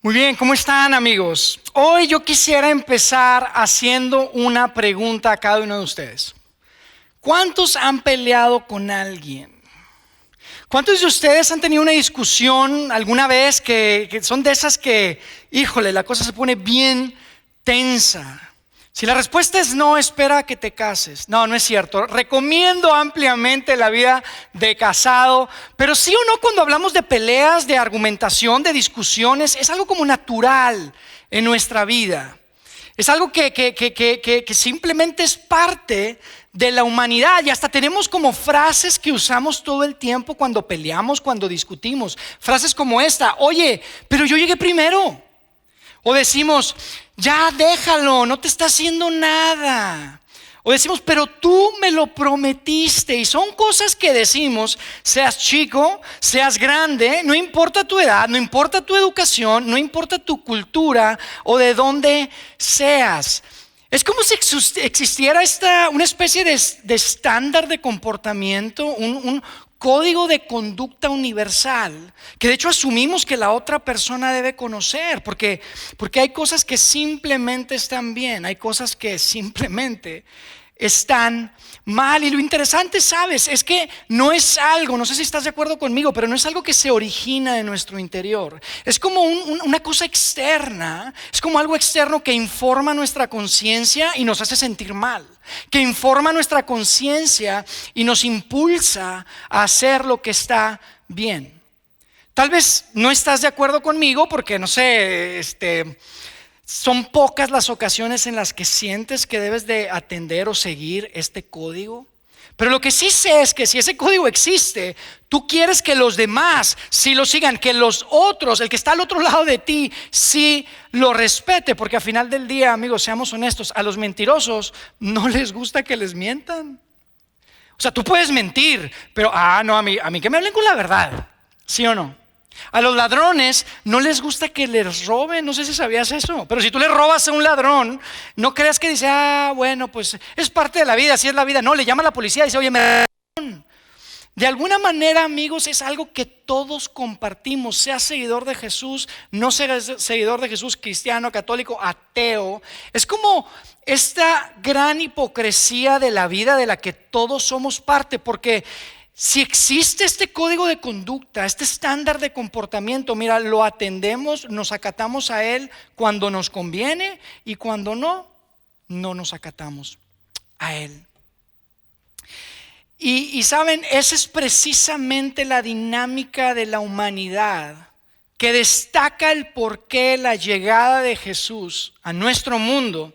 Muy bien, ¿cómo están, amigos? Hoy yo quisiera empezar haciendo una pregunta a cada uno de ustedes. ¿Cuántos han peleado con alguien? ¿Cuántos de ustedes han tenido una discusión alguna vez que son de esas que, híjole, la cosa se pone bien tensa? Si la respuesta es no, espera a que te cases. No, no es cierto. Recomiendo ampliamente la vida de casado, pero sí o no, cuando hablamos de peleas, de argumentación, de discusiones, es algo como natural en nuestra vida. Es algo que simplemente es parte de la humanidad, y hasta tenemos como frases que usamos todo el tiempo cuando peleamos, cuando discutimos. Frases como esta: oye, pero yo llegué primero. O decimos: ya déjalo, no te está haciendo nada. O decimos: pero tú me lo prometiste. Y son cosas que decimos, seas chico, seas grande, no importa tu edad, no importa tu educación, no importa tu cultura o de dónde seas. Es como si existiera una especie de estándar de comportamiento, un código de conducta universal, que de hecho asumimos que la otra persona debe conocer, porque hay cosas que simplemente están bien, hay cosas que simplemente están mal. Y lo interesante, ¿sabes?, es que no es algo, no sé si estás de acuerdo conmigo, pero no es algo que se origina en nuestro interior. Es como una cosa externa, es como algo externo que informa nuestra conciencia y nos hace sentir mal, que informa nuestra conciencia y nos impulsa a hacer lo que está bien. Tal vez no estás de acuerdo conmigo porque, no sé, son pocas las ocasiones en las que sientes que debes de atender o seguir este código. Pero lo que sí sé es que si ese código existe, tú quieres que los demás sí lo sigan, que los otros, el que está al otro lado de ti, sí lo respete. Porque al final del día, amigos, seamos honestos, a los mentirosos no les gusta que les mientan. O sea, tú puedes mentir, pero no, a mí que me hablen con la verdad, ¿sí o no? A los ladrones no les gusta que les roben. No sé si sabías eso, pero si tú le robas a un ladrón, no creas que dice: bueno, pues es parte de la vida, así es la vida. No, le llama a la policía y dice: oye, me robaron. De alguna manera, amigos, es algo que todos compartimos, seas seguidor de Jesús, no seas seguidor de Jesús, cristiano, católico, ateo. Es como esta gran hipocresía de la vida de la que todos somos parte, porque si existe este código de conducta, este estándar de comportamiento, mira, lo atendemos, nos acatamos a él cuando nos conviene, y cuando no nos acatamos a él. Y saben, esa es precisamente la dinámica de la humanidad, que destaca el por qué la llegada de Jesús a nuestro mundo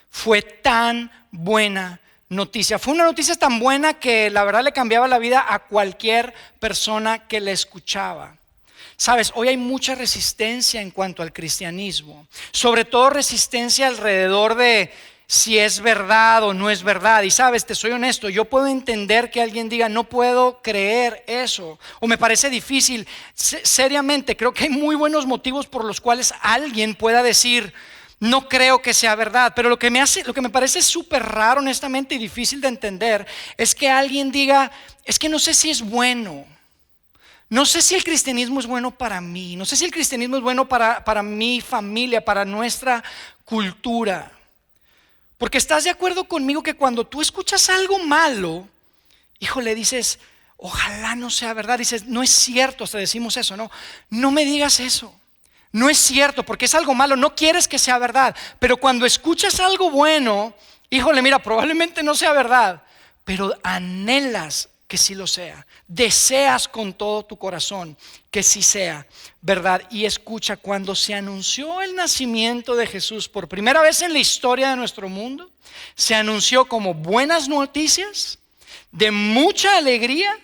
fue tan buena noticia. Fue una noticia tan buena que la verdad le cambiaba la vida a cualquier persona que la escuchaba. Sabes, hoy hay mucha resistencia en cuanto al cristianismo, sobre todo resistencia alrededor de si es verdad o no es verdad. Y sabes, te soy honesto, yo puedo entender que alguien diga: no puedo creer eso, o me parece difícil. Seriamente, creo que hay muy buenos motivos por los cuales alguien pueda decir: no creo que sea verdad. Pero lo que me parece súper raro, honestamente, y difícil de entender, es que alguien diga: es que no sé si es bueno. No sé si el cristianismo es bueno para mí. No sé si el cristianismo es bueno para mi familia, para nuestra cultura. Porque estás de acuerdo conmigo que cuando tú escuchas algo malo, híjole, dices: ojalá no sea verdad. Dices: no es cierto, hasta decimos eso, no me digas eso. No es cierto, porque es algo malo, no quieres que sea verdad. Pero cuando escuchas algo bueno, híjole, mira, probablemente no sea verdad, pero anhelas que sí lo sea. Deseas con todo tu corazón que sí sea verdad. Y escucha, cuando se anunció el nacimiento de Jesús por primera vez en la historia de nuestro mundo, se anunció como buenas noticias, de mucha alegría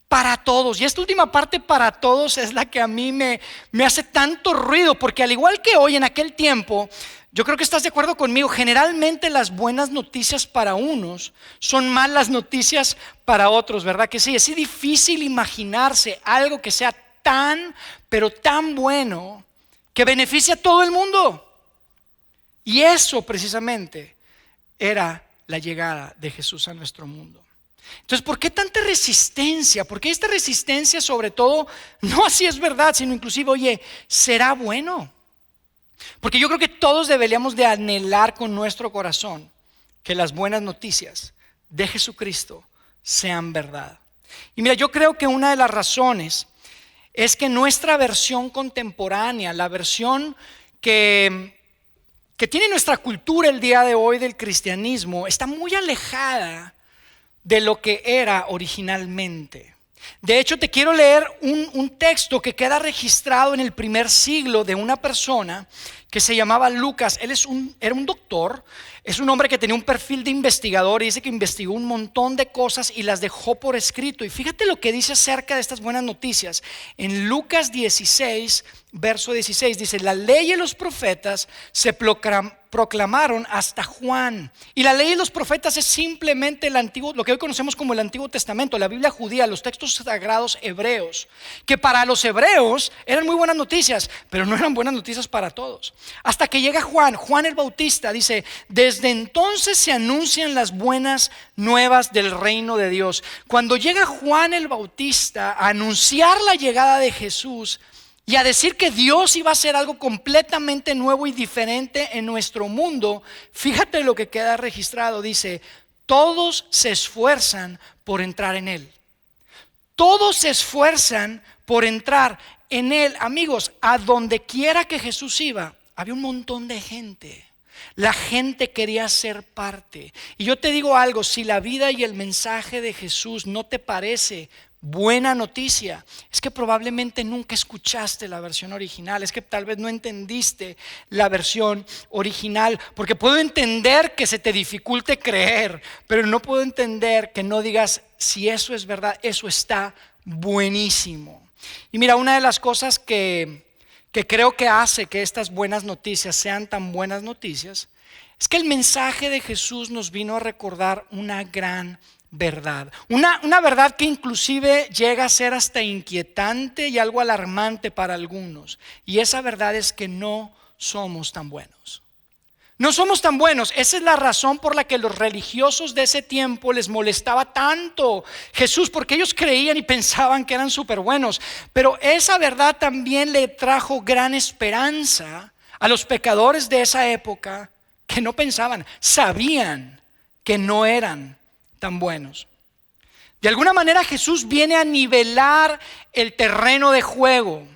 para todos. Y esta última parte, para todos, es la que a mí me hace tanto ruido, porque al igual que hoy, en aquel tiempo, yo creo que estás de acuerdo conmigo, generalmente las buenas noticias para unos son malas noticias para otros, ¿verdad que sí? Es difícil imaginarse algo que sea tan, pero tan bueno, que beneficie a todo el mundo. Y eso precisamente era la llegada de Jesús a nuestro mundo. Entonces, ¿por qué tanta resistencia? ¿Por qué esta resistencia sobre todo, no así es verdad, sino inclusive, oye, será bueno? Porque yo creo que todos deberíamos de anhelar con nuestro corazón que las buenas noticias de Jesucristo sean verdad. Y mira, yo creo que una de las razones es que nuestra versión contemporánea, la versión que tiene nuestra cultura el día de hoy del cristianismo, está muy alejada de lo que era originalmente. De hecho, te quiero leer un texto que queda registrado en el primer siglo de una persona que se llamaba Lucas. Él era un doctor, es un hombre que tenía un perfil de investigador y dice que investigó un montón de cosas y las dejó por escrito. Y fíjate lo que dice acerca de estas buenas noticias. En Lucas 16, verso 16, dice: la ley y los profetas se proclamaron hasta Juan. Y la ley y los profetas es simplemente el antiguo, lo que hoy conocemos como el Antiguo Testamento, la Biblia judía, los textos sagrados hebreos, que para los hebreos eran muy buenas noticias, pero no eran buenas noticias para todos. Hasta que llega Juan el Bautista, dice: desde entonces se anuncian las buenas nuevas del reino de Dios. Cuando llega Juan el Bautista a anunciar la llegada de Jesús y a decir que Dios iba a hacer algo completamente nuevo y diferente en nuestro mundo, fíjate lo que queda registrado. Dice: todos se esfuerzan por entrar en Él. Todos se esfuerzan por entrar en Él. Amigos, a donde quiera que Jesús iba, había un montón de gente. La gente quería ser parte. Y yo te digo algo: si la vida y el mensaje de Jesús no te parece buena noticia, es que probablemente nunca escuchaste la versión original, es que tal vez no entendiste la versión original. Porque puedo entender que se te dificulte creer, pero no puedo entender que no digas: si eso es verdad, eso está buenísimo. Y mira, una de las cosas que creo que hace que estas buenas noticias sean tan buenas noticias es que el mensaje de Jesús nos vino a recordar una gran verdad, una verdad que inclusive llega a ser hasta inquietante y algo alarmante para algunos. Y esa verdad es que no somos tan buenos. No somos tan buenos. Esa es la razón por la que los religiosos de ese tiempo les molestaba tanto Jesús, porque ellos creían y pensaban que eran súper buenos. Pero esa verdad también le trajo gran esperanza a los pecadores de esa época que no pensaban, sabían que no eran tan buenos. De alguna manera Jesús viene a nivelar el terreno de juego,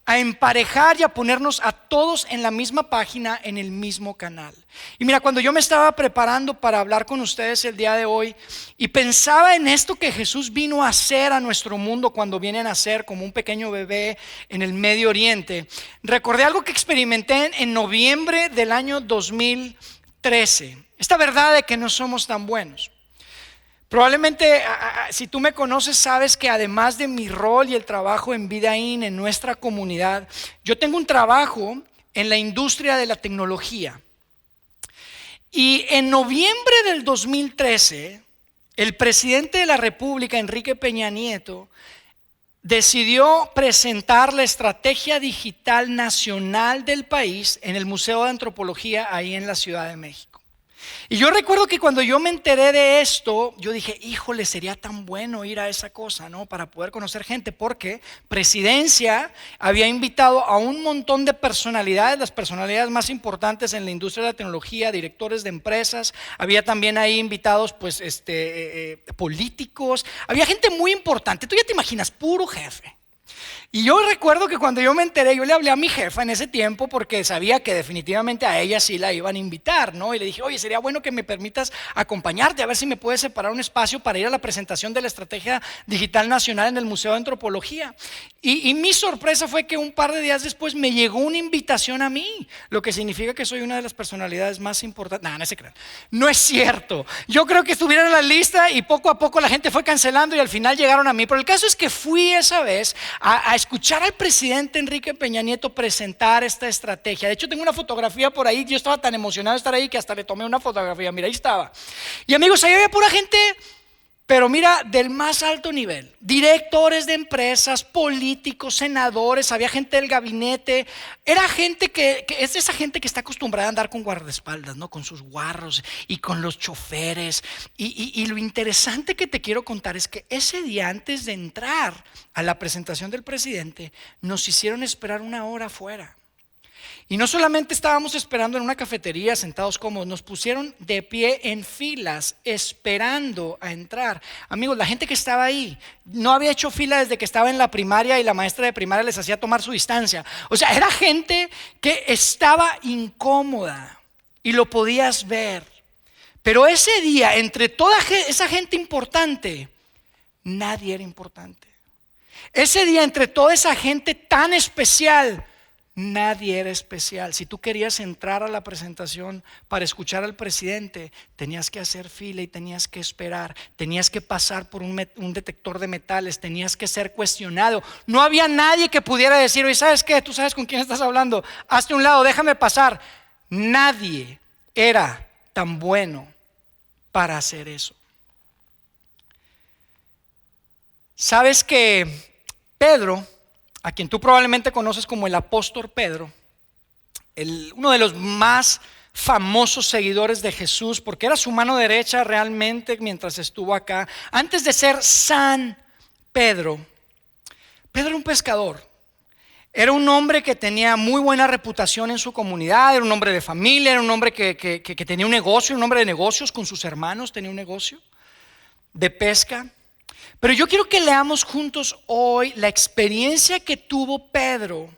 a emparejar y a ponernos a todos en la misma página, en el mismo canal. Y mira, cuando yo me estaba preparando para hablar con ustedes el día de hoy y pensaba en esto que Jesús vino a hacer a nuestro mundo cuando viene a nacer como un pequeño bebé en el Medio Oriente, recordé algo que experimenté en noviembre del año 2013. Esta verdad de que no somos tan buenos. Probablemente si tú me conoces sabes que además de mi rol y el trabajo en Vidaín, en nuestra comunidad, yo tengo un trabajo en la industria de la tecnología. Y en noviembre del 2013, el presidente de la República, Enrique Peña Nieto, decidió presentar la estrategia digital nacional del país en el Museo de Antropología ahí en la Ciudad de México. Y yo recuerdo que cuando yo me enteré de esto, yo dije: híjole, sería tan bueno ir a esa cosa, ¿no? Para poder conocer gente, porque Presidencia había invitado a un montón de personalidades, las personalidades más importantes en la industria de la tecnología, directores de empresas. Había también ahí invitados, pues, políticos. Había gente muy importante. Tú ya te imaginas, puro jefe. Y yo recuerdo que cuando yo me enteré, yo le hablé a mi jefa en ese tiempo porque sabía que definitivamente a ella sí la iban a invitar, ¿no? Y le dije: oye, sería bueno que me permitas acompañarte, a ver si me puedes separar un espacio para ir a la presentación de la Estrategia Digital Nacional en el Museo de Antropología. Y mi sorpresa fue que un par de días después me llegó una invitación a mí, lo que significa que soy una de las personalidades más importantes. No se crean, no es cierto. Yo creo que estuvieron en la lista y poco a poco la gente fue cancelando y al final llegaron a mí. Pero el caso es que fui esa vez a escuchar al presidente Enrique Peña Nieto presentar esta estrategia. De hecho, tengo una fotografía por ahí. Yo estaba tan emocionado de estar ahí que hasta le tomé una fotografía. Mira, ahí estaba. Y amigos, ahí había pura gente pero mira, del más alto nivel, directores de empresas, políticos, senadores, había gente del gabinete, era gente que es esa gente que está acostumbrada a andar con guardaespaldas, ¿no? Con sus guarros y con los choferes. Y lo interesante que te quiero contar es que ese día, antes de entrar a la presentación del presidente, nos hicieron esperar 1 hora afuera. Y no solamente estábamos esperando en una cafetería sentados cómodos, nos pusieron de pie en filas esperando a entrar. Amigos, la gente que estaba ahí no había hecho fila desde que estaba en la primaria y la maestra de primaria les hacía tomar su distancia. O sea, era gente que estaba incómoda y lo podías ver. Pero ese día, entre toda esa gente importante, nadie era importante. Ese día, entre toda esa gente tan especial, nadie era especial. Si tú querías entrar a la presentación para escuchar al presidente, tenías que hacer fila y tenías que esperar, tenías que pasar por un detector de metales, tenías que ser cuestionado. No había nadie que pudiera decir: oye, ¿sabes qué? Tú sabes con quién estás hablando, hazte a un lado, déjame pasar. Nadie era tan bueno para hacer eso. Sabes que Pedro, a quien tú probablemente conoces como el apóstol Pedro, uno de los más famosos seguidores de Jesús, porque era su mano derecha realmente mientras estuvo acá. Antes de ser San Pedro, Pedro era un pescador. Era un hombre que tenía muy buena reputación en su comunidad, era un hombre de familia, era un hombre que tenía un negocio, un hombre de negocios con sus hermanos, tenía un negocio de pesca. Pero yo quiero que leamos juntos hoy la experiencia que tuvo Pedro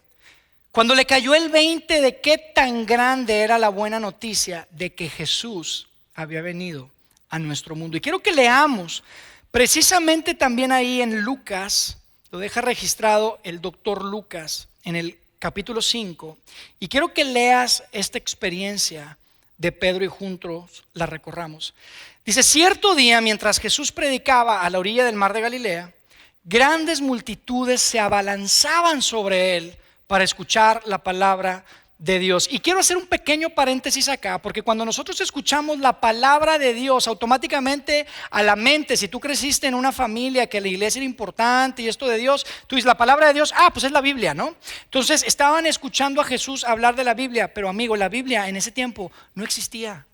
cuando le cayó el 20 de qué tan grande era la buena noticia de que Jesús había venido a nuestro mundo. Y quiero que leamos precisamente también ahí en Lucas, lo deja registrado el doctor Lucas en el capítulo 5, y quiero que leas esta experiencia de Pedro y juntos la recorramos. Dice: cierto día, mientras Jesús predicaba a la orilla del mar de Galilea, grandes multitudes se abalanzaban sobre él para escuchar la palabra de Dios. Y quiero hacer un pequeño paréntesis acá, porque cuando nosotros escuchamos la palabra de Dios, automáticamente a la mente, si tú creciste en una familia que la iglesia era importante y esto de Dios, tú dices la palabra de Dios, pues es la Biblia, ¿no? Entonces estaban escuchando a Jesús hablar de la Biblia, pero amigo, la Biblia en ese tiempo no existía.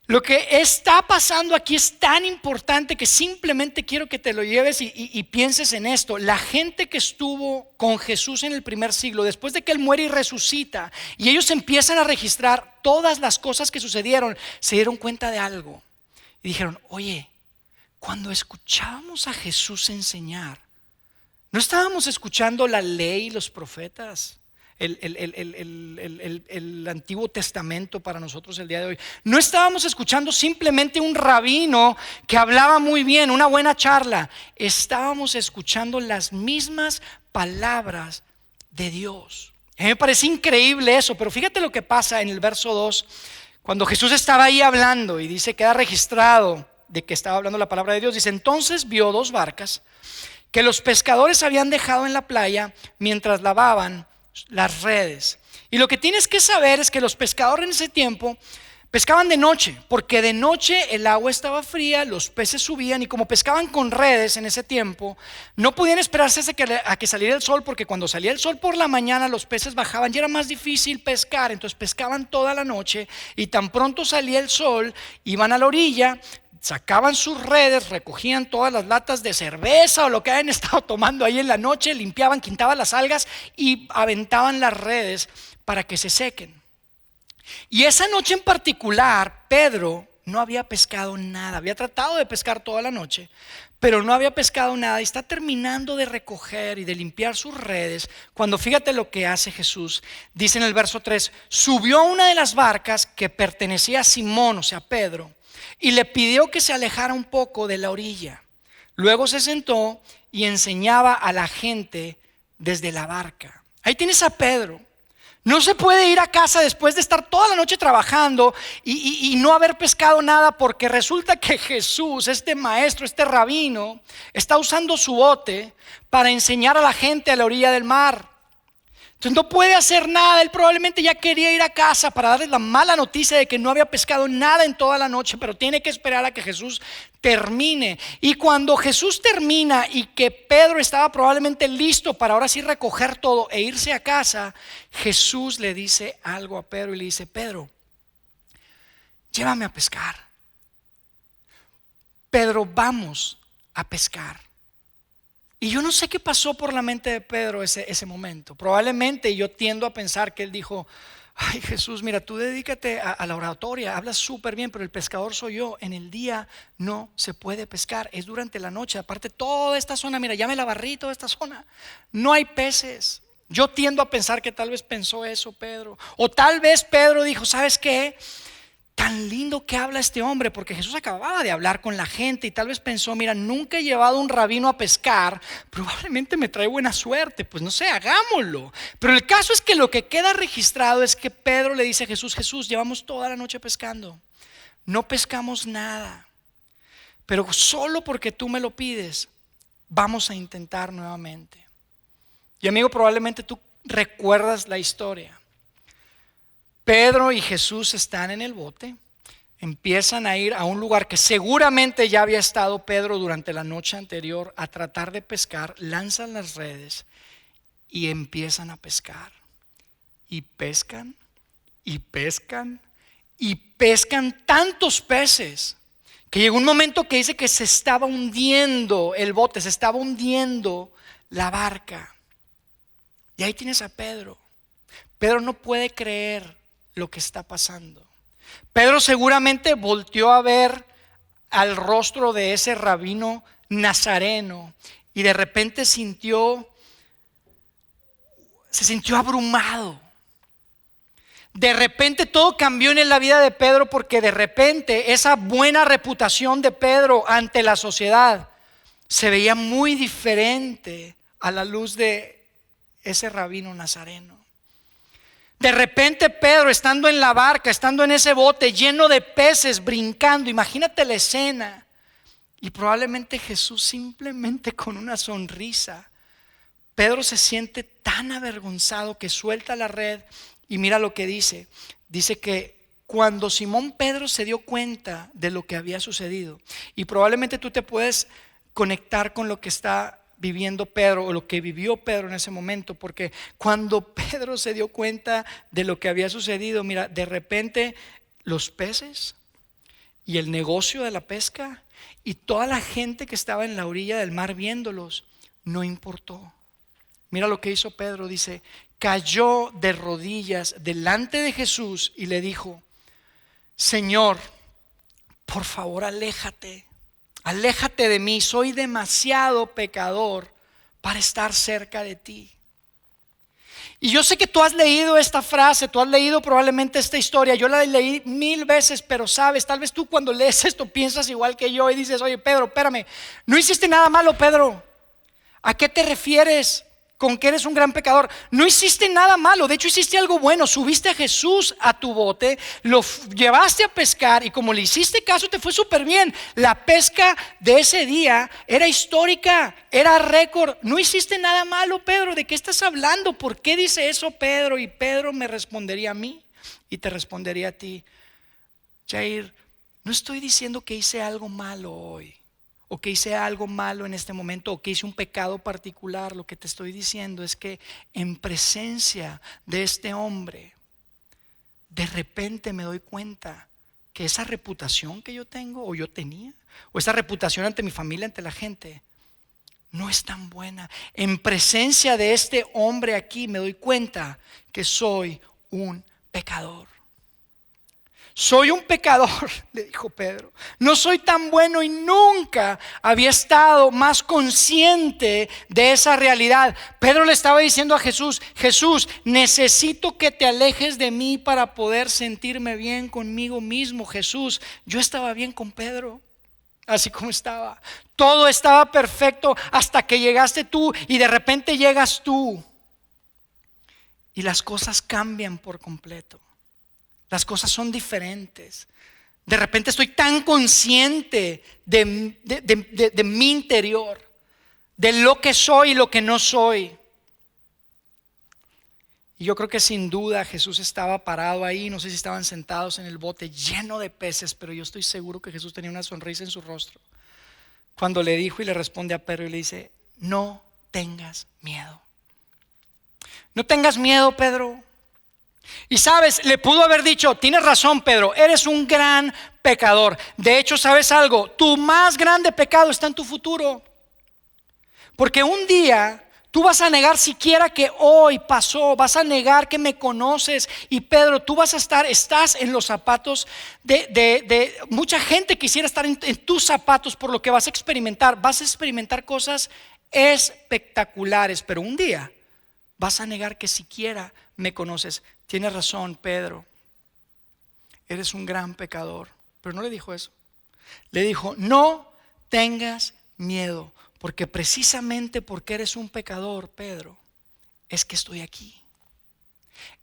Lo que está pasando aquí es tan importante que simplemente quiero que te lo lleves y pienses en esto. La gente que estuvo con Jesús en el primer siglo, después de que Él muere y resucita, y ellos empiezan a registrar todas las cosas que sucedieron, se dieron cuenta de algo. Y dijeron: oye, cuando escuchábamos a Jesús enseñar, ¿no estábamos escuchando la ley y los profetas? El Antiguo Testamento para nosotros el día de hoy. No estábamos escuchando simplemente un rabino que hablaba muy bien, una buena charla. Estábamos escuchando las mismas palabras de Dios. A mí me parece increíble eso, pero fíjate lo que pasa en el verso 2, cuando Jesús estaba ahí hablando y dice, queda registrado de que estaba hablando la palabra de Dios. Dice: entonces vio 2 barcas que los pescadores habían dejado en la playa mientras lavaban las redes. Y lo que tienes que saber es que los pescadores en ese tiempo pescaban de noche, porque de noche el agua estaba fría, los peces subían, y como pescaban con redes en ese tiempo, no podían esperarse a que saliera el sol, porque cuando salía el sol por la mañana los peces bajaban y era más difícil pescar. Entonces pescaban toda la noche y tan pronto salía el sol iban a la orilla, sacaban sus redes, recogían todas las latas de cerveza o lo que hayan estado tomando ahí en la noche, limpiaban, quitaban las algas y aventaban las redes para que se sequen. Y esa noche en particular, Pedro no había pescado nada. Había tratado de pescar toda la noche, pero no había pescado nada. Y está terminando de recoger y de limpiar sus redes, cuando fíjate lo que hace Jesús. Dice en el verso 3: subió a una de las barcas que pertenecía a Simón, o sea Pedro, y le pidió que se alejara un poco de la orilla. Luego se sentó y enseñaba a la gente desde la barca. Ahí tienes a Pedro. No se puede ir a casa después de estar toda la noche trabajando y no haber pescado nada, porque resulta que Jesús, este maestro, este rabino, está usando su bote para enseñar a la gente a la orilla del mar. Entonces no puede hacer nada. Él probablemente ya quería ir a casa para darles la mala noticia de que no había pescado nada en toda la noche, pero tiene que esperar a que Jesús termine. Y cuando Jesús termina y que Pedro estaba probablemente listo para ahora sí recoger todo e irse a casa, Jesús le dice algo a Pedro y le dice: Pedro, llévame a pescar. Pedro, vamos a pescar. Y yo no sé qué pasó por la mente de Pedro ese momento. Probablemente yo tiendo a pensar que él dijo: ay, Jesús, mira, tú dedícate a la oratoria, hablas súper bien, pero el pescador soy yo. En el día no se puede pescar, es durante la noche. Aparte, toda esta zona, mira, ya me la barrí toda esta zona, no hay peces. Yo tiendo a pensar que tal vez pensó eso Pedro. O tal vez Pedro dijo: ¿sabes qué? Tan lindo que habla este hombre, porque Jesús acababa de hablar con la gente y tal vez pensó: mira, nunca he llevado un rabino a pescar, probablemente me trae buena suerte, pues no sé, hagámoslo. Pero el caso es que lo que queda registrado es que Pedro le dice a Jesús: Jesús, llevamos toda la noche pescando, no pescamos nada, pero solo porque tú me lo pides, vamos a intentar nuevamente. Y amigo, probablemente tú recuerdas la historia. Pedro y Jesús están en el bote, empiezan a ir a un lugar que seguramente ya había estado Pedro durante la noche anterior a tratar de pescar, lanzan las redes y empiezan a pescar. Y pescan, y pescan, y pescan tantos peces que llegó un momento que dice que se estaba hundiendo el bote, se estaba hundiendo la barca. Y ahí tienes a Pedro. Pedro no puede creer lo que está pasando. Pedro seguramente volteó a ver al rostro de ese rabino nazareno y de repente se sintió abrumado. De repente todo cambió en la vida de Pedro, porque de repente esa buena reputación de Pedro ante la sociedad se veía muy diferente a la luz de ese rabino nazareno. De repente Pedro, estando en la barca, estando en ese bote lleno de peces, brincando, imagínate la escena. Y probablemente Jesús simplemente con una sonrisa. Pedro se siente tan avergonzado que suelta la red y mira lo que dice. Dice que cuando Simón Pedro se dio cuenta de lo que había sucedido, y probablemente tú te puedes conectar con lo que está viviendo Pedro o lo que vivió Pedro en ese momento, porque cuando Pedro se dio cuenta de lo que había sucedido, mira, de repente los peces y el negocio de la pesca y toda la gente que estaba en la orilla del mar viéndolos, no importó. Mira lo que hizo Pedro, dice: cayó de rodillas delante de Jesús y le dijo: Señor, por favor, aléjate de mí, soy demasiado pecador para estar cerca de ti. Y yo sé que tú has leído esta frase, tú has leído probablemente esta historia, yo la leí 1000 veces, pero sabes, tal vez tú cuando lees esto piensas igual que yo y dices: oye Pedro, espérame, no hiciste nada malo, Pedro. ¿A qué te refieres con que eres un gran pecador? No hiciste nada malo, de hecho hiciste algo bueno. Subiste a Jesús a tu bote, lo llevaste a pescar y como le hiciste caso te fue súper bien. La pesca de ese día era histórica, era récord. No hiciste nada malo, Pedro. ¿De qué estás hablando? ¿Por qué dice eso Pedro? Y Pedro me respondería a mí y te respondería a ti: Jair, no estoy diciendo que hice algo malo hoy, o que hice algo malo en este momento, o que hice un pecado particular. Lo que te estoy diciendo es que en presencia de este hombre, de repente me doy cuenta que esa reputación que yo tengo, o yo tenía, o esa reputación ante mi familia, ante la gente, no es tan buena. En presencia de este hombre aquí me doy cuenta que soy un pecador. Soy un pecador, le dijo Pedro. No soy tan bueno y nunca había estado más consciente de esa realidad. Pedro le estaba diciendo a Jesús: Jesús, necesito que te alejes de mí para poder sentirme bien conmigo mismo. Jesús, yo estaba bien con Pedro, así como estaba. Todo estaba perfecto hasta que llegaste tú, y de repente llegas tú y las cosas cambian por completo. Las cosas son diferentes. De repente estoy tan consciente de mi interior, de lo que soy y lo que no soy. Y yo creo que sin duda Jesús estaba parado ahí, no sé si estaban sentados en el bote lleno de peces, pero yo estoy seguro que Jesús tenía una sonrisa en su rostro cuando le dijo y le responde a Pedro y le dice: no tengas miedo. No tengas miedo, Pedro. Y sabes, le pudo haber dicho: tienes razón, Pedro, eres un gran pecador. De hecho, ¿sabes algo? Tu más grande pecado está en tu futuro. Porque un día tú vas a negar siquiera que hoy pasó, vas a negar que me conoces. Y Pedro, tú estás en los zapatos de mucha gente quisiera estar en tus zapatos por lo que vas a experimentar. Vas a experimentar cosas espectaculares, pero un día vas a negar que siquiera me conoces. Tienes razón, Pedro, eres un gran pecador. Pero no le dijo eso. Le dijo: no tengas miedo, porque precisamente porque eres un pecador, Pedro, es que estoy aquí.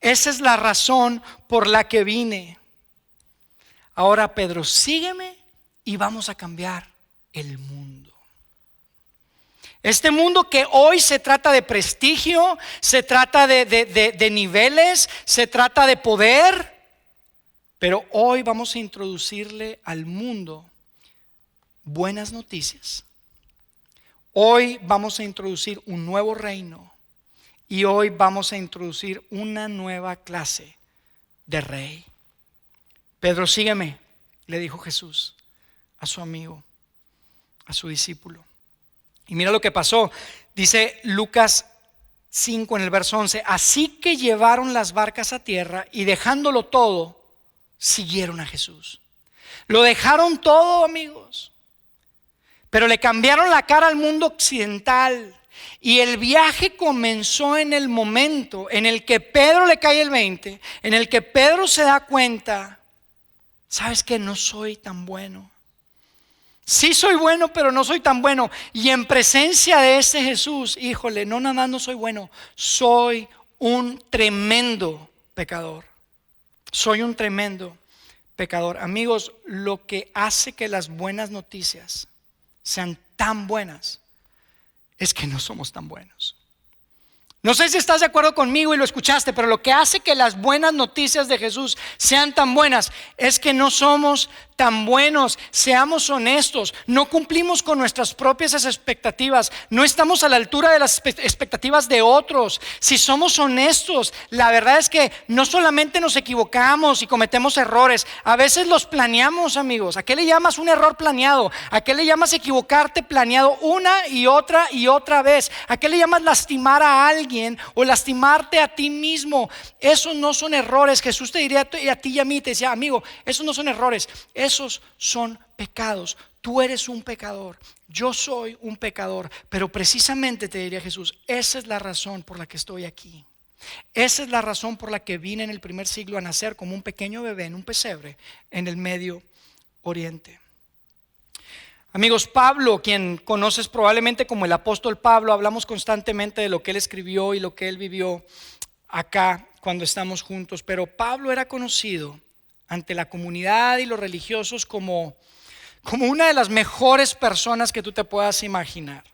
Esa es la razón por la que vine. Ahora, Pedro, sígueme y vamos a cambiar el mundo. Este mundo que hoy se trata de prestigio, se trata de niveles, se trata de poder, pero hoy vamos a introducirle al mundo buenas noticias. Hoy vamos a introducir un nuevo reino y hoy vamos a introducir una nueva clase de rey. Pedro, sígueme, le dijo Jesús a su amigo, a su discípulo. Y mira lo que pasó. Dice Lucas 5 en el verso 11: así que llevaron las barcas a tierra y dejándolo todo, siguieron a Jesús. Lo dejaron todo, amigos, pero le cambiaron la cara al mundo occidental. Y el viaje comenzó en el momento en el que Pedro le cae el 20, en el que Pedro se da cuenta: ¿sabes qué? No soy tan bueno. Sí soy bueno, pero no soy tan bueno. Y en presencia de ese Jesús, híjole, no, nada más no soy bueno, soy un tremendo pecador. Soy un tremendo pecador. Amigos, lo que hace que las buenas noticias sean tan buenas es que no somos tan buenos. No sé si estás de acuerdo conmigo y lo escuchaste, pero lo que hace que las buenas noticias de Jesús sean tan buenas es que no somos tan buenos. Seamos honestos, no cumplimos con nuestras propias expectativas, no estamos a la altura de las expectativas de otros. Si somos honestos, la verdad es que no solamente nos equivocamos y cometemos errores, a veces los planeamos, amigos. ¿A qué le llamas un error planeado? ¿A qué le llamas equivocarte planeado una y otra vez? ¿A qué le llamas lastimar a alguien o lastimarte a ti mismo? Esos no son errores. Jesús te diría a ti y a mí, te decía: amigo, esos no son errores, esos son pecados. Tú eres un pecador, yo soy un pecador, pero precisamente te diría Jesús: esa es la razón por la que estoy aquí. Esa es la razón por la que vine en el primer siglo a nacer como un pequeño bebé en un pesebre en el Medio Oriente. Amigos, Pablo, quien conoces probablemente como el apóstol Pablo, hablamos constantemente de lo que él escribió y lo que él vivió acá cuando estamos juntos, pero Pablo era conocido ante la comunidad y los religiosos como una de las mejores personas que tú te puedas imaginar.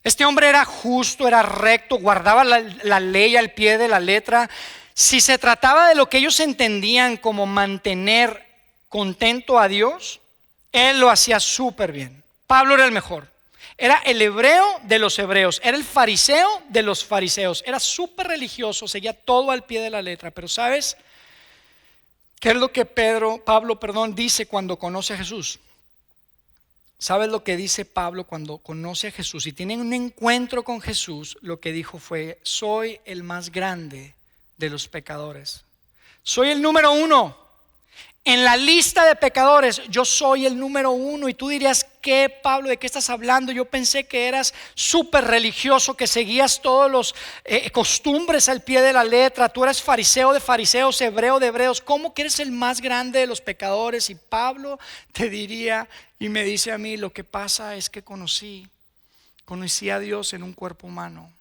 Este hombre era justo, era recto, guardaba la ley al pie de la letra. Si se trataba de lo que ellos entendían como mantener contento a Dios, él lo hacía súper bien. Pablo era el mejor. Era el hebreo de los hebreos, era el fariseo de los fariseos. Era súper religioso, seguía todo al pie de la letra. Pero ¿sabes qué es lo que Pablo dice cuando conoce a Jesús? ¿Sabes lo que dice Pablo cuando conoce a Jesús y tiene un encuentro con Jesús? Lo que dijo fue: soy el más grande de los pecadores. Soy el número 1. En la lista de pecadores, yo soy el número 1. Y tú dirías: ¿qué, Pablo? ¿De qué estás hablando? Yo pensé que eras súper religioso, que seguías todos los costumbres al pie de la letra. Tú eres fariseo de fariseos, hebreo de hebreos. ¿Cómo que eres el más grande de los pecadores? Y Pablo te diría y me dice a mí: lo que pasa es que conocí a Dios en un cuerpo humano.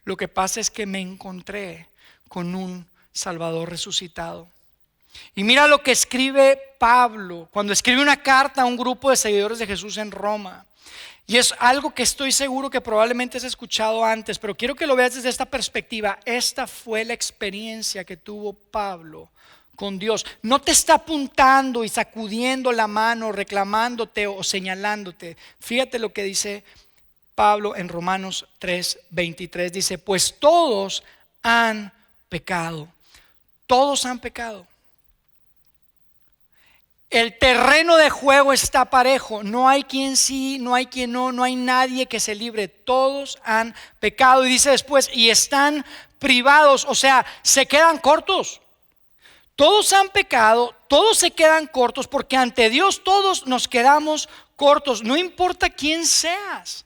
Lo que pasa es que me encontré con un Salvador resucitado. Y mira lo que escribe Pablo cuando escribe una carta a un grupo de seguidores de Jesús en Roma. Y es algo que estoy seguro que probablemente has escuchado antes, pero quiero que lo veas desde esta perspectiva. Esta fue la experiencia que tuvo Pablo con Dios. No te está apuntando y sacudiendo la mano, reclamándote o señalándote. Fíjate lo que dice Pablo en Romanos 3:23. Dice, pues todos han pecado. Todos han pecado. El terreno de juego está parejo. No hay quien sí, no hay quien no, no hay nadie que se libre. Todos han pecado. Y dice después, y están privados, o sea, se quedan cortos. Todos han pecado, todos se quedan cortos, porque ante Dios todos nos quedamos cortos. No importa quién seas.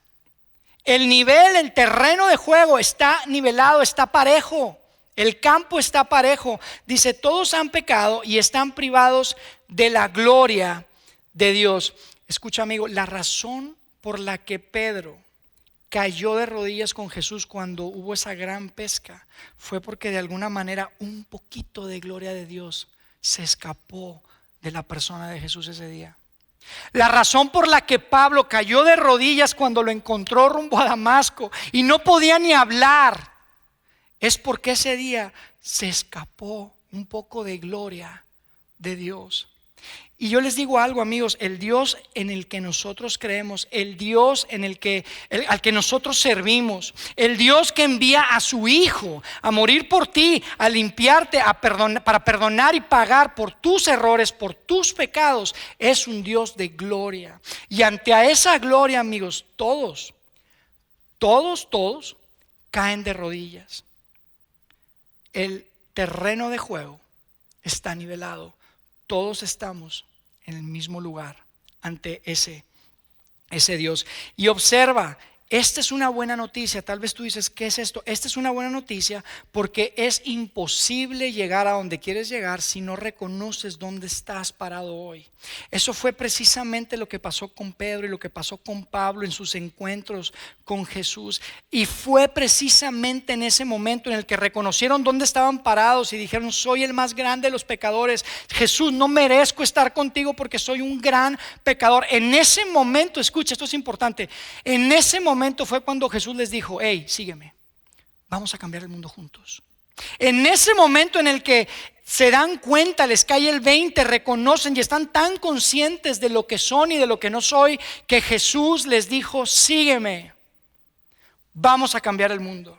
El nivel, el terreno de juego está nivelado, está parejo. El campo está parejo. Dice, todos han pecado y están privados de la gloria de Dios. Escucha, amigo, la razón por la que Pedro cayó de rodillas con Jesús cuando hubo esa gran pesca fue porque de alguna manera un poquito de gloria de Dios se escapó de la persona de Jesús ese día. La razón por la que Pablo cayó de rodillas cuando lo encontró rumbo a Damasco y no podía ni hablar es porque ese día se escapó un poco de gloria de Dios. Y yo les digo algo, amigos, el Dios en el que nosotros creemos, el Dios al que nosotros servimos, el Dios que envía a su Hijo a morir por ti, a limpiarte, para perdonar y pagar por tus errores, por tus pecados, es un Dios de gloria. Y ante a esa gloria, amigos, todos caen de rodillas. El terreno de juego está nivelado. Todos estamos en el mismo lugar ante ese Dios. Y observa, esta es una buena noticia. Tal vez tú dices, ¿qué es esto? Esta es una buena noticia porque es imposible llegar a donde quieres llegar si no reconoces dónde estás parado hoy. Eso fue precisamente lo que pasó con Pedro y lo que pasó con Pablo en sus encuentros con Jesús. Y fue precisamente en ese momento en el que reconocieron dónde estaban parados y dijeron, soy el más grande de los pecadores. Jesús, no merezco estar contigo porque soy un gran pecador. En ese momento, escucha, esto es importante. En ese momento fue cuando Jesús les dijo, hey, sígueme, vamos a cambiar el mundo juntos. En ese momento en el que se dan cuenta, les cae el 20, reconocen y están tan conscientes de lo que son y de lo que no soy, que Jesús les dijo, sígueme, vamos a cambiar el mundo.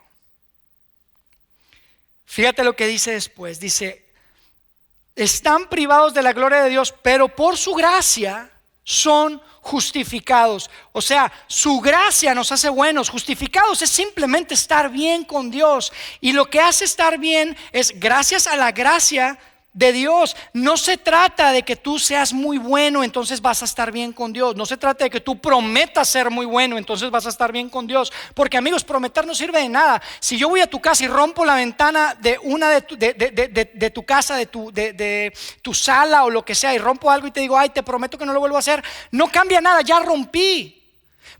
Fíjate lo que dice después, dice, están privados de la gloria de Dios, pero por su gracia son justificados. O sea, su gracia nos hace buenos. Justificados es simplemente estar bien con Dios. Y lo que hace estar bien es gracias a la gracia de Dios. No se trata de que tú seas muy bueno, entonces vas a estar bien con Dios. No se trata de que tú prometas ser muy bueno, entonces vas a estar bien con Dios. Porque, amigos, prometer no sirve de nada. Si yo voy a tu casa y rompo la ventana de una de tu casa, de tu sala o lo que sea, y rompo algo y te digo, ay, te prometo que no lo vuelvo a hacer, no cambia nada, ya rompí.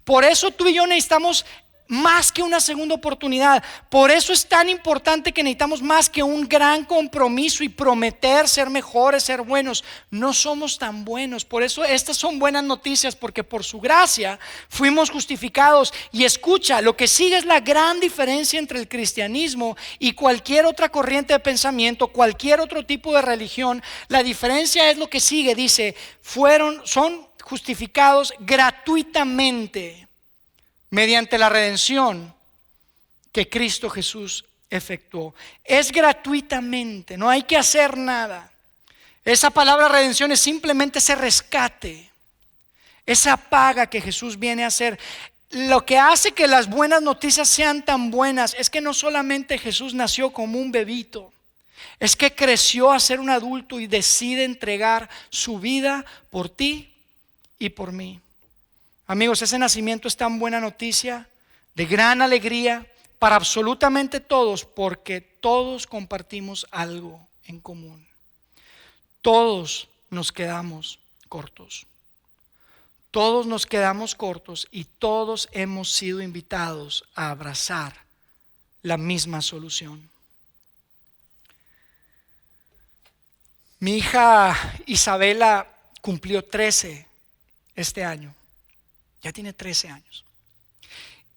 Por eso tú y yo necesitamos más que una segunda oportunidad. Por eso es tan importante que necesitamos más que un gran compromiso y prometer ser mejores, ser buenos. No somos tan buenos. Por eso estas son buenas noticias, porque por su gracia fuimos justificados. Y escucha, lo que sigue es la gran diferencia entre el cristianismo y cualquier otra corriente de pensamiento, cualquier otro tipo de religión. La diferencia es lo que sigue, dice, son justificados gratuitamente mediante la redención que Cristo Jesús efectuó. Es gratuitamente, no hay que hacer nada. Esa palabra redención es simplemente ese rescate, esa paga que Jesús viene a hacer. Lo que hace que las buenas noticias sean tan buenas es que no solamente Jesús nació como un bebito, es que creció a ser un adulto y decide entregar su vida por ti y por mí. Amigos, ese nacimiento es tan buena noticia, de gran alegría para absolutamente todos, porque todos compartimos algo en común. Todos nos quedamos cortos. Todos nos quedamos cortos y todos hemos sido invitados a abrazar la misma solución. Mi hija Isabela cumplió 13 este año. Ya tiene 13 años.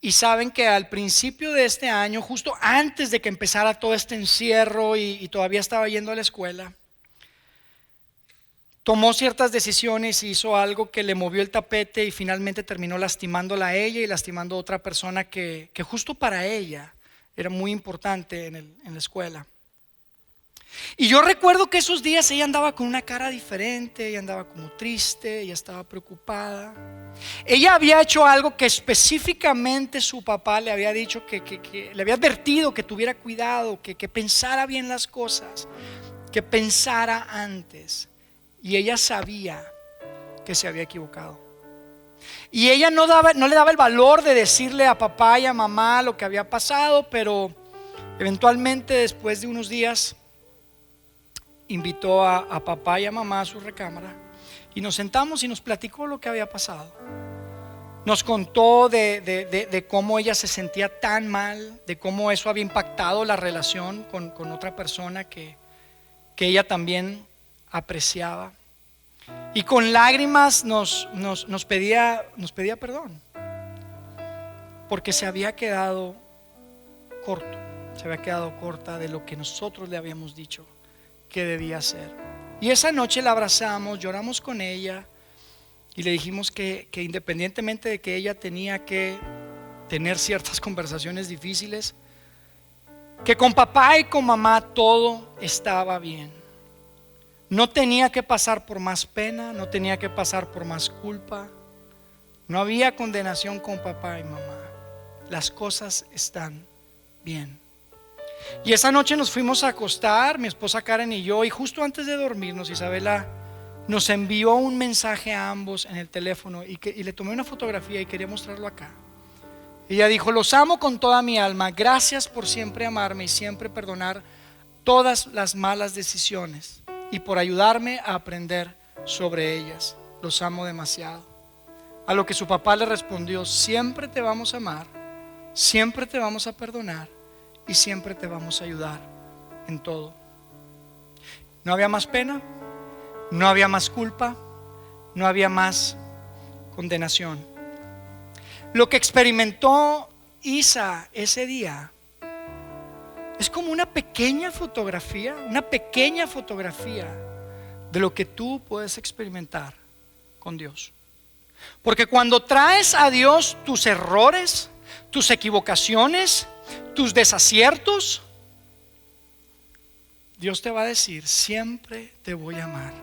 Y saben que al principio de este año, justo antes de que empezara todo este encierro y todavía estaba yendo a la escuela, tomó ciertas decisiones y hizo algo que le movió el tapete y finalmente terminó lastimándola a ella y lastimando a otra persona que justo para ella era muy importante en la escuela. Y yo recuerdo que esos días ella andaba con una cara diferente, ella andaba como triste, ella estaba preocupada. Ella había hecho algo que específicamente su papá le había dicho, que le había advertido que tuviera cuidado, que pensara bien las cosas, que pensara antes. Y ella sabía que se había equivocado. Y ella no le daba el valor de decirle a papá y a mamá lo que había pasado, pero eventualmente después de unos días invitó a papá y a mamá a su recámara y nos sentamos y nos platicó lo que había pasado. Nos contó de cómo ella se sentía tan mal, de cómo eso había impactado la relación con otra persona que ella también apreciaba. Y con lágrimas nos pedía perdón, porque se había quedado corta de lo que nosotros le habíamos dicho que debía hacer. Y esa noche la abrazamos, lloramos con ella y le dijimos que independientemente de que ella tenía que tener ciertas conversaciones difíciles, que con papá y con mamá todo estaba bien. No tenía que pasar por más pena, no tenía que pasar por más culpa. No había condenación con papá y mamá. Las cosas están bien. Y esa noche nos fuimos a acostar, mi esposa Karen y yo, y justo antes de dormirnos, Isabela nos envió un mensaje a ambos en el teléfono y le tomé una fotografía y quería mostrarlo acá. Ella dijo: los amo con toda mi alma, gracias por siempre amarme y siempre perdonar todas las malas decisiones y por ayudarme a aprender sobre ellas. Los amo demasiado. A lo que su papá le respondió: siempre te vamos a amar, siempre te vamos a perdonar y siempre te vamos a ayudar en todo. No había más pena, no había más culpa, no había más condenación. Lo que experimentó Isa ese día es como una pequeña fotografía de lo que tú puedes experimentar con Dios. Porque cuando traes a Dios tus errores, tus equivocaciones, tus desaciertos, Dios te va a decir: siempre te voy a amar,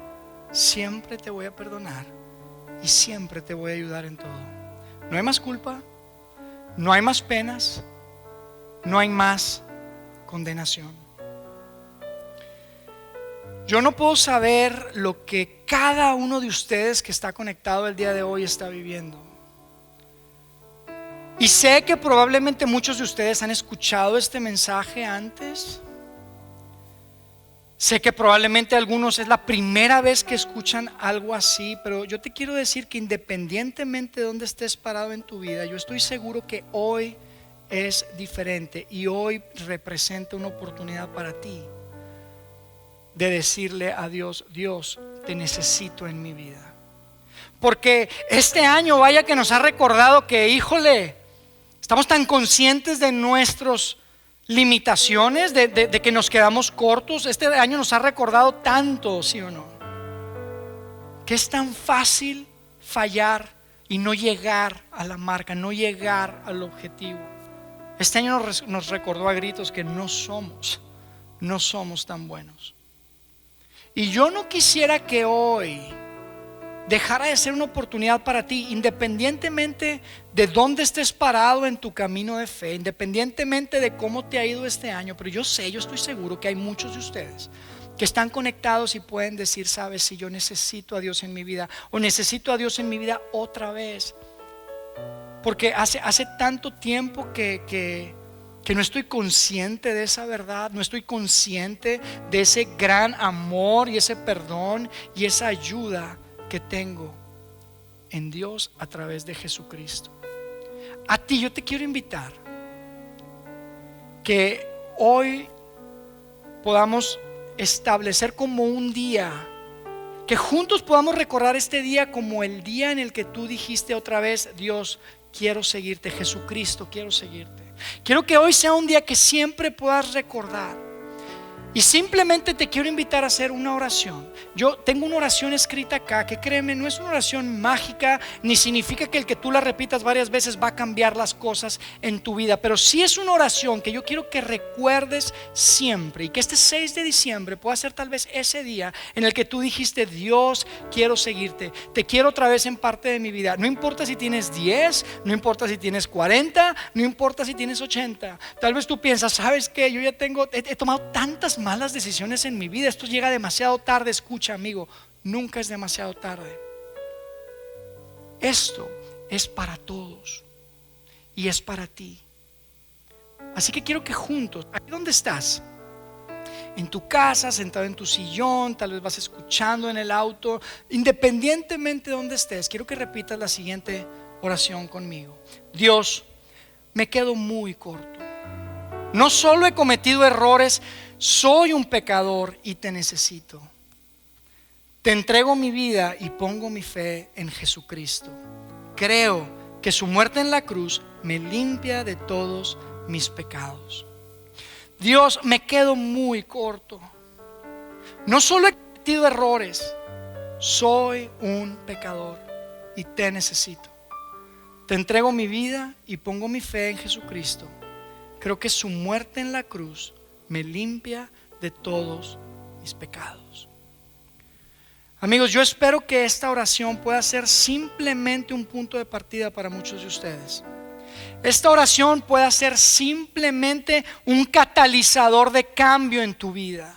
siempre te voy a perdonar y siempre te voy a ayudar en todo. No hay más culpa, no hay más penas, no hay más condenación. Yo no puedo saber lo que cada uno de ustedes que está conectado el día de hoy está viviendo. Y sé que probablemente muchos de ustedes han escuchado este mensaje antes. Sé que probablemente algunos es la primera vez que escuchan algo así, pero yo te quiero decir que independientemente de dónde estés parado en tu vida, yo estoy seguro que hoy es diferente y hoy representa una oportunidad para ti de decirle a Dios: Dios, te necesito en mi vida. Porque este año, vaya que nos ha recordado que, híjole, estamos tan conscientes de nuestras limitaciones, de que nos quedamos cortos. Este año nos ha recordado tanto, ¿sí o no? Que es tan fácil fallar y no llegar a la marca, no llegar al objetivo. Este año nos recordó a gritos que no somos tan buenos. Y yo no quisiera que hoy dejara de ser una oportunidad para ti, independientemente de dónde estés parado en tu camino de fe, independientemente de cómo te ha ido este año. Pero yo estoy seguro que hay muchos de ustedes que están conectados y pueden decir: sabes, si yo necesito a Dios en mi vida, o necesito a Dios en mi vida otra vez, porque hace tanto tiempo que no estoy consciente de esa verdad, no estoy consciente de ese gran amor y ese perdón y esa ayuda que tengo en Dios a través de Jesucristo. A ti yo te quiero invitar que hoy podamos establecer como un día Que juntos podamos recordar este día como el día en el que tú dijiste otra vez: Dios, quiero seguirte. Jesucristo, quiero seguirte. Quiero que hoy sea un día que siempre puedas recordar. Y simplemente te quiero invitar a hacer una oración. Yo tengo una oración escrita acá que, créeme, no es una oración mágica, ni significa que el que tú la repitas varias veces va a cambiar las cosas en tu vida, pero sí es una oración que yo quiero que recuerdes siempre, y que este 6 de diciembre pueda ser tal vez ese día en el que tú dijiste: Dios, quiero seguirte, te quiero otra vez en parte de mi vida. No importa si tienes 10, no importa si tienes 40, no importa si tienes 80. Tal vez tú piensas: ¿sabes qué? Yo ya he tomado tantas malas decisiones en mi vida, esto llega demasiado tarde. Escucha, amigo, nunca es demasiado tarde. Esto es para todos y es para ti. Así que quiero que juntos, ahí donde estás, en tu casa, sentado en tu sillón, tal vez vas escuchando en el auto, independientemente de donde estés, quiero que repitas la siguiente oración conmigo. Dios, me quedo muy corto. No solo he cometido errores, soy un pecador y te necesito. Te entrego mi vida y pongo mi fe en Jesucristo. Creo que su muerte en la cruz me limpia de todos mis pecados. Dios, me quedo muy corto. No solo he cometido errores, soy un pecador y te necesito. Te entrego mi vida y pongo mi fe en Jesucristo. Creo que su muerte en la cruz me limpia de todos mis pecados. Amigos, yo espero que esta oración pueda ser simplemente un punto de partida para muchos de ustedes. Esta oración pueda ser simplemente un catalizador de cambio en tu vida.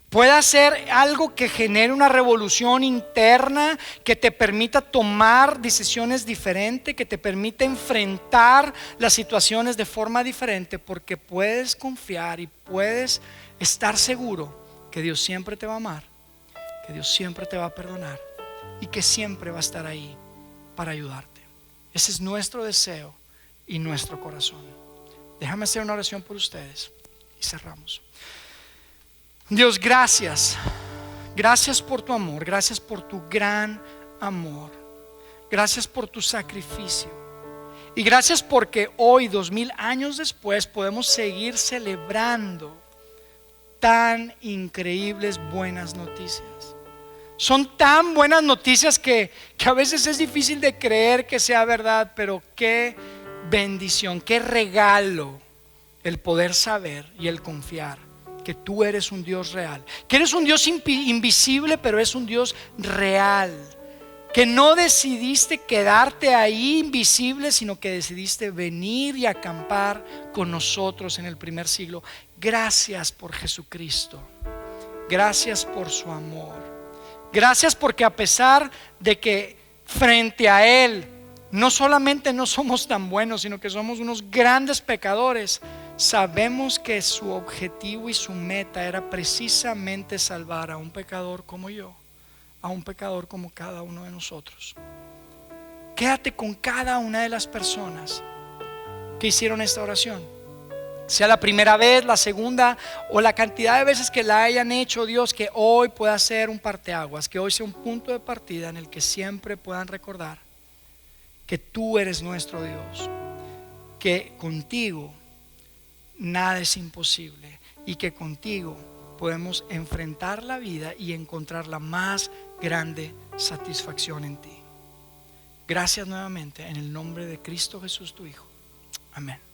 Puede ser algo que genere una revolución interna, que te permita tomar decisiones diferentes, que te permita enfrentar las situaciones de forma diferente, porque puedes confiar y puedes estar seguro que Dios siempre te va a amar, que Dios siempre te va a perdonar y que siempre va a estar ahí para ayudarte. Ese es nuestro deseo y nuestro corazón. Déjame hacer una oración por ustedes y cerramos. Dios, gracias. Gracias por tu amor. Gracias por tu gran amor. Gracias por tu sacrificio. Y gracias porque hoy, 2000 años después, podemos seguir celebrando tan increíbles buenas noticias. Son tan buenas noticias que a veces es difícil de creer que sea verdad, pero qué bendición, qué regalo el poder saber y el confiar que tú eres un Dios real, que eres un Dios invisible, pero es un Dios real, que no decidiste quedarte ahí invisible, sino que decidiste venir y acampar con nosotros en el primer siglo. Gracias por Jesucristo, gracias por su amor, gracias porque a pesar de que frente a Él no solamente no somos tan buenos, sino que somos unos grandes pecadores, sabemos que su objetivo y su meta era precisamente salvar a un pecador como yo, a un pecador como cada uno de nosotros. Quédate con cada una de las personas que hicieron esta oración, sea la primera vez, la segunda o la cantidad de veces que la hayan hecho. Dios, que hoy pueda ser un parteaguas, que hoy sea un punto de partida en el que siempre puedan recordar que tú eres nuestro Dios, que contigo nada es imposible y que contigo podemos enfrentar la vida y encontrar la más grande satisfacción en ti. Gracias nuevamente en el nombre de Cristo Jesús, tu Hijo. Amén.